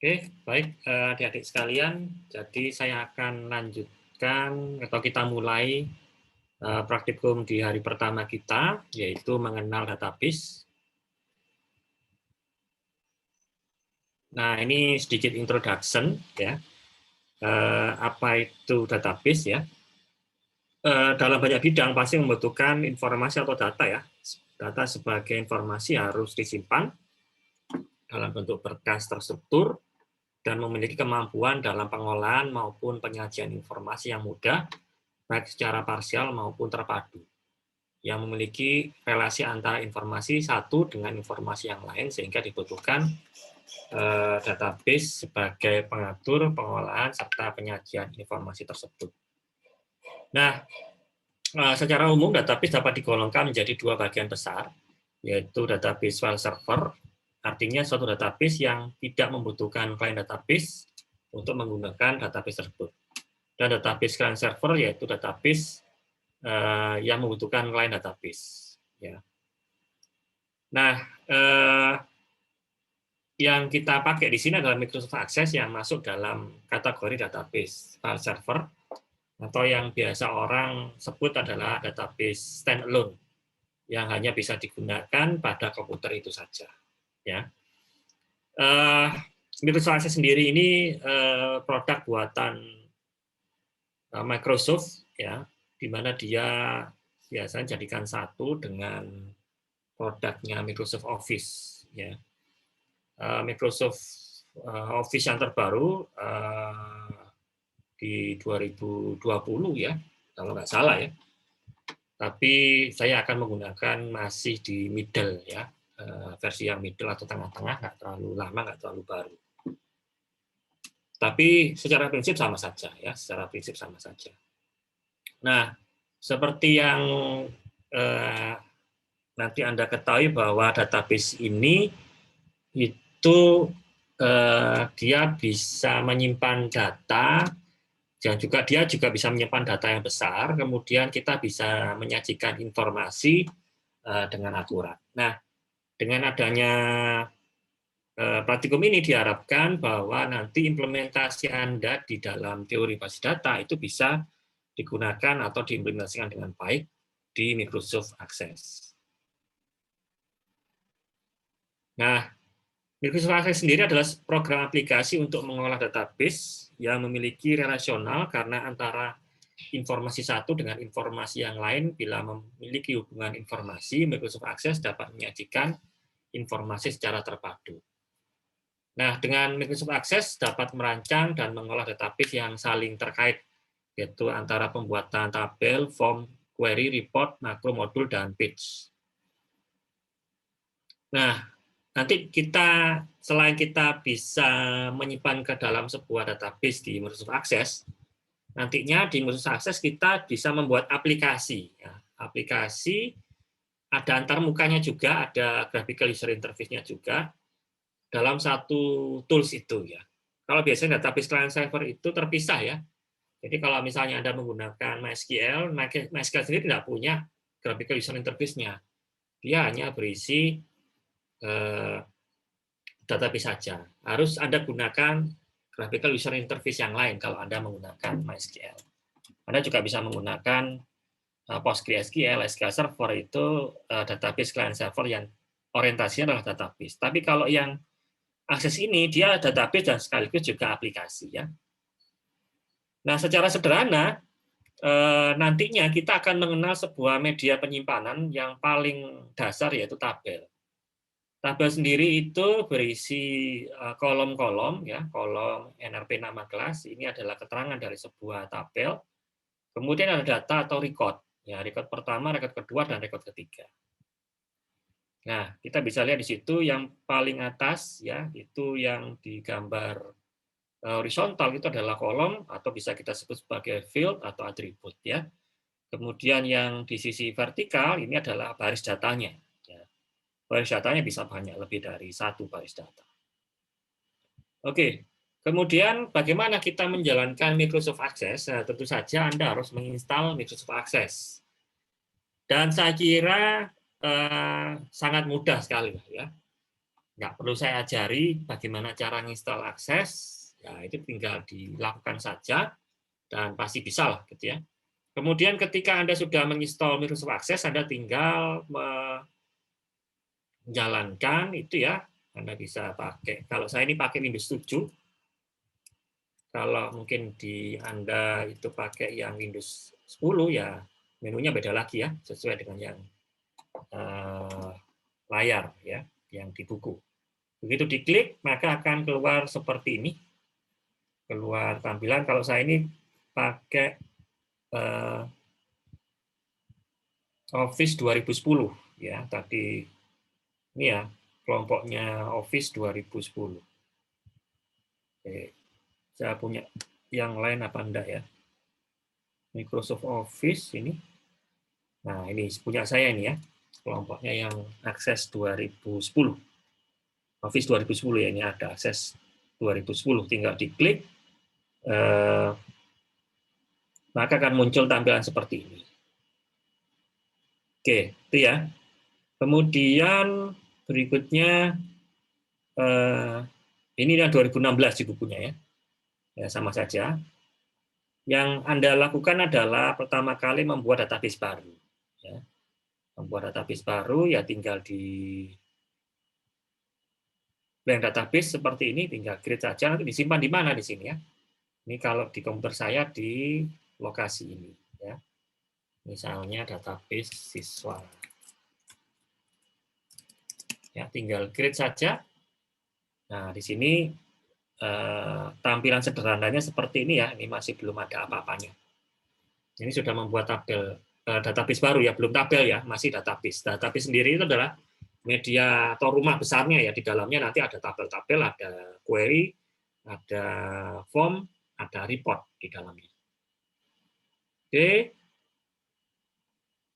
Oke, baik adik-adik sekalian. Jadi saya akan lanjutkan atau kita mulai praktikum di hari pertama kita, yaitu mengenal database. Nah, ini sedikit introduction ya. Apa itu database ya? Dalam banyak bidang pasti membutuhkan informasi atau data ya. Data sebagai informasi harus disimpan dalam bentuk berkas terstruktur dan memiliki kemampuan dalam pengolahan maupun penyajian informasi yang mudah, baik secara parsial maupun terpadu, yang memiliki relasi antara informasi satu dengan informasi yang lain, sehingga dibutuhkan database sebagai pengatur, pengolahan, serta penyajian informasi tersebut. Nah, secara umum database dapat digolongkan menjadi dua bagian besar, yaitu database file server, artinya suatu database yang tidak membutuhkan client database untuk menggunakan database tersebut. Dan database client server yaitu database yang membutuhkan client database. Ya. Nah, yang kita pakai di sini adalah Microsoft Access yang masuk dalam kategori database file server, atau yang biasa orang sebut adalah database standalone, yang hanya bisa digunakan pada komputer itu saja. Ya. Microsoft Access sendiri ini produk buatan Microsoft, ya, di mana dia biasanya jadikan satu dengan produknya Microsoft Office. Ya. Microsoft Office yang terbaru di 2020 ya, kalau nggak salah ya. Tapi saya akan menggunakan masih di middle ya, versi yang middle atau tengah-tengah, nggak terlalu lama, nggak terlalu baru. Tapi secara prinsip sama saja ya, secara prinsip sama saja. Nah, seperti yang nanti Anda ketahui bahwa database ini itu dia bisa menyimpan data, dan juga dia juga bisa menyimpan data yang besar, kemudian kita bisa menyajikan informasi dengan akurat. Nah, dengan adanya praktikum ini diharapkan bahwa nanti implementasi Anda di dalam teori basis data itu bisa digunakan atau diimplementasikan dengan baik di Microsoft Access. Nah, Microsoft Access sendiri adalah program aplikasi untuk mengolah database yang memiliki relasional karena antara informasi satu dengan informasi yang lain. Bila memiliki hubungan informasi, Microsoft Access dapat menyajikan informasi secara terpadu. Nah, dengan Microsoft Access dapat merancang dan mengolah database yang saling terkait, yaitu antara pembuatan tabel, form, query, report, makro, modul, dan page. Nah, nanti selain kita bisa menyimpan ke dalam sebuah database di Microsoft Access, nantinya di Microsoft Access kita bisa membuat aplikasi. Ya. Aplikasi ada antarmukanya juga, ada graphical user interface-nya juga dalam satu tools itu ya. Kalau biasanya database client server itu terpisah ya. Jadi kalau misalnya Anda menggunakan MySQL, MySQL sendiri tidak punya graphical user interface-nya. Dia hanya berisi database saja. Harus Anda gunakan graphical user interface yang lain kalau Anda menggunakan MySQL. Anda juga bisa menggunakan PostgreSQL, SQL Server itu database client server yang orientasinya adalah database. Tapi kalau yang Access ini dia database dan sekaligus juga aplikasi ya. Nah, secara sederhana nantinya kita akan mengenal sebuah media penyimpanan yang paling dasar yaitu tabel. Tabel sendiri itu berisi kolom-kolom ya, kolom NRP nama kelas. Ini adalah keterangan dari sebuah tabel. Kemudian ada data atau record. Ya, record pertama, record kedua, dan record ketiga. Nah, kita bisa lihat di situ yang paling atas ya, itu yang digambar horizontal itu adalah kolom atau bisa kita sebut sebagai field atau atribut ya. Kemudian yang di sisi vertikal ini adalah baris datanya. Ya. Baris datanya bisa banyak, lebih dari satu baris data. Oke, kemudian bagaimana kita menjalankan Microsoft Access? Nah, tentu saja Anda harus menginstal Microsoft Access. Dan saya kira sangat mudah sekali ya. nggak perlu saya ajari bagaimana cara nginstal akses, ya itu tinggal dilakukan saja dan pasti bisa lah gitu ya. Kemudian ketika Anda sudah menginstal Microsoft Access, Anda tinggal menjalankan itu ya. Anda bisa pakai, kalau saya ini pakai Windows 7, kalau mungkin di Anda itu pakai yang Windows 10 ya menunya beda lagi ya, sesuai dengan yang layar ya, yang di buku. Begitu diklik, maka akan keluar seperti ini. Keluar tampilan, kalau saya ini pakai Office 2010 ya, tadi ini ya kelompoknya Office 2010. Oke, saya punya yang lain apa enggak ya? Microsoft Office ini. Nah, ini punya saya ini ya, kelompoknya yang Access 2010. Office 2010 ya, ini ada Access 2010, tinggal diklik, maka akan muncul tampilan seperti ini. Oke, itu ya. Kemudian berikutnya, ini yang 2016 di bukunya ya. Ya, sama saja. Yang Anda lakukan adalah pertama kali membuat database baru. Ya. Membuat database baru, ya tinggal di blank database seperti ini, tinggal create saja, nanti disimpan di mana di sini ya. Ini kalau di komputer saya di lokasi ini. Ya. Misalnya database siswa. Ya, tinggal create saja. Nah, di sini tampilan sederhananya seperti ini ya. Ini masih belum ada apa-apanya. Ini sudah membuat tabel database baru ya, belum tabel ya, masih database. Database sendiri itu adalah media atau rumah besarnya ya, di dalamnya nanti ada tabel-tabel, ada query, ada form, ada report di dalamnya. Oke.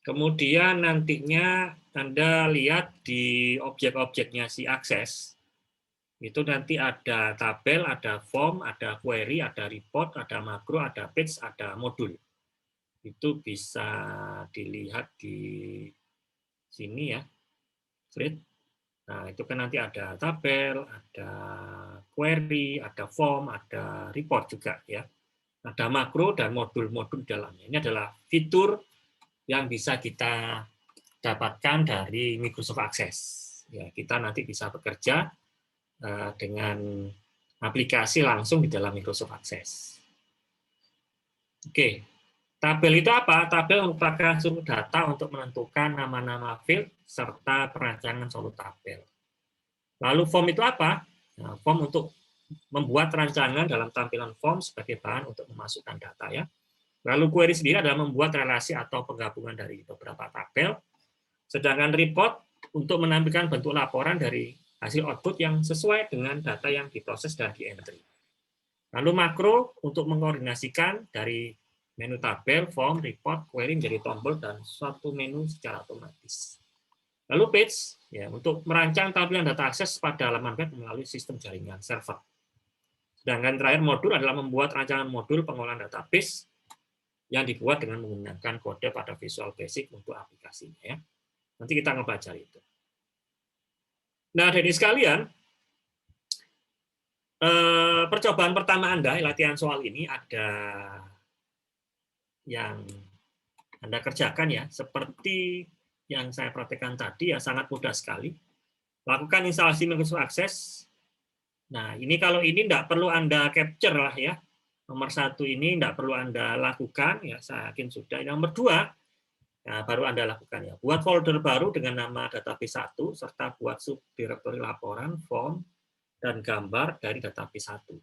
Kemudian nantinya Anda lihat di objek-objeknya si akses, itu nanti ada tabel, ada form, ada query, ada report, ada makro, ada page, ada modul. Itu bisa dilihat di sini ya, slide. Nah, itu kan nanti ada tabel, ada query, ada form, ada report juga ya. Ada makro dan modul-modul dalamnya. Ini adalah fitur yang bisa kita dapatkan dari Microsoft Access. Ya, kita nanti bisa bekerja dengan aplikasi langsung di dalam Microsoft Access. Oke, tabel itu apa? Tabel merupakan sumber data untuk menentukan nama-nama field serta perancangan suatu tabel. Lalu form itu apa? Nah, form untuk membuat rancangan dalam tampilan form sebagai bahan untuk memasukkan data ya. Lalu query sendiri adalah membuat relasi atau penggabungan dari beberapa tabel. Sedangkan report untuk menampilkan bentuk laporan dari hasil output yang sesuai dengan data yang diproses dan di-entry. Lalu makro untuk mengkoordinasikan dari menu tabel, form, report, query menjadi tombol dan suatu menu secara otomatis. Lalu page ya untuk merancang tampilan data akses pada halaman web melalui sistem jaringan server. Sedangkan terakhir modul adalah membuat rancangan modul pengolahan database yang dibuat dengan menggunakan kode pada Visual Basic untuk aplikasinya ya. Nanti kita ngebaca itu. Nah, dari sekalian, percobaan pertama Anda latihan soal ini ada yang Anda kerjakan ya, seperti yang saya praktekkan tadi ya, sangat mudah sekali. Lakukan instalasi Microsoft Access. Nah, ini kalau ini tidak perlu Anda capture lah ya. Nomor 1 ini tidak perlu Anda lakukan, ya saya yakin sudah. Nomor 2, nah, baru Anda lakukan ya. Buat folder baru dengan nama database 1, serta buat subdirektori laporan, form, dan gambar dari database 1.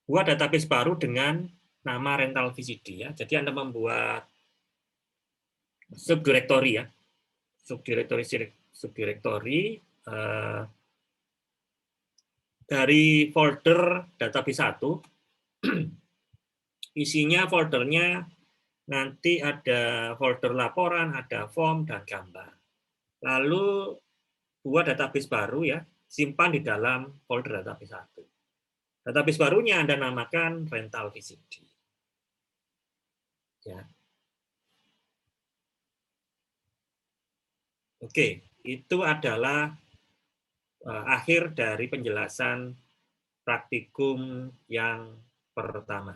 Buat database baru dengan nama rental VCD ya. Jadi Anda membuat subdirektori ya. Subdirektori dari folder database 1, isinya foldernya nanti ada folder laporan, ada form, dan gambar. Lalu buat database baru ya, simpan di dalam folder database 1. Database barunya Anda namakan rental VCD. Ya. Oke, itu adalah akhir dari penjelasan praktikum yang pertama.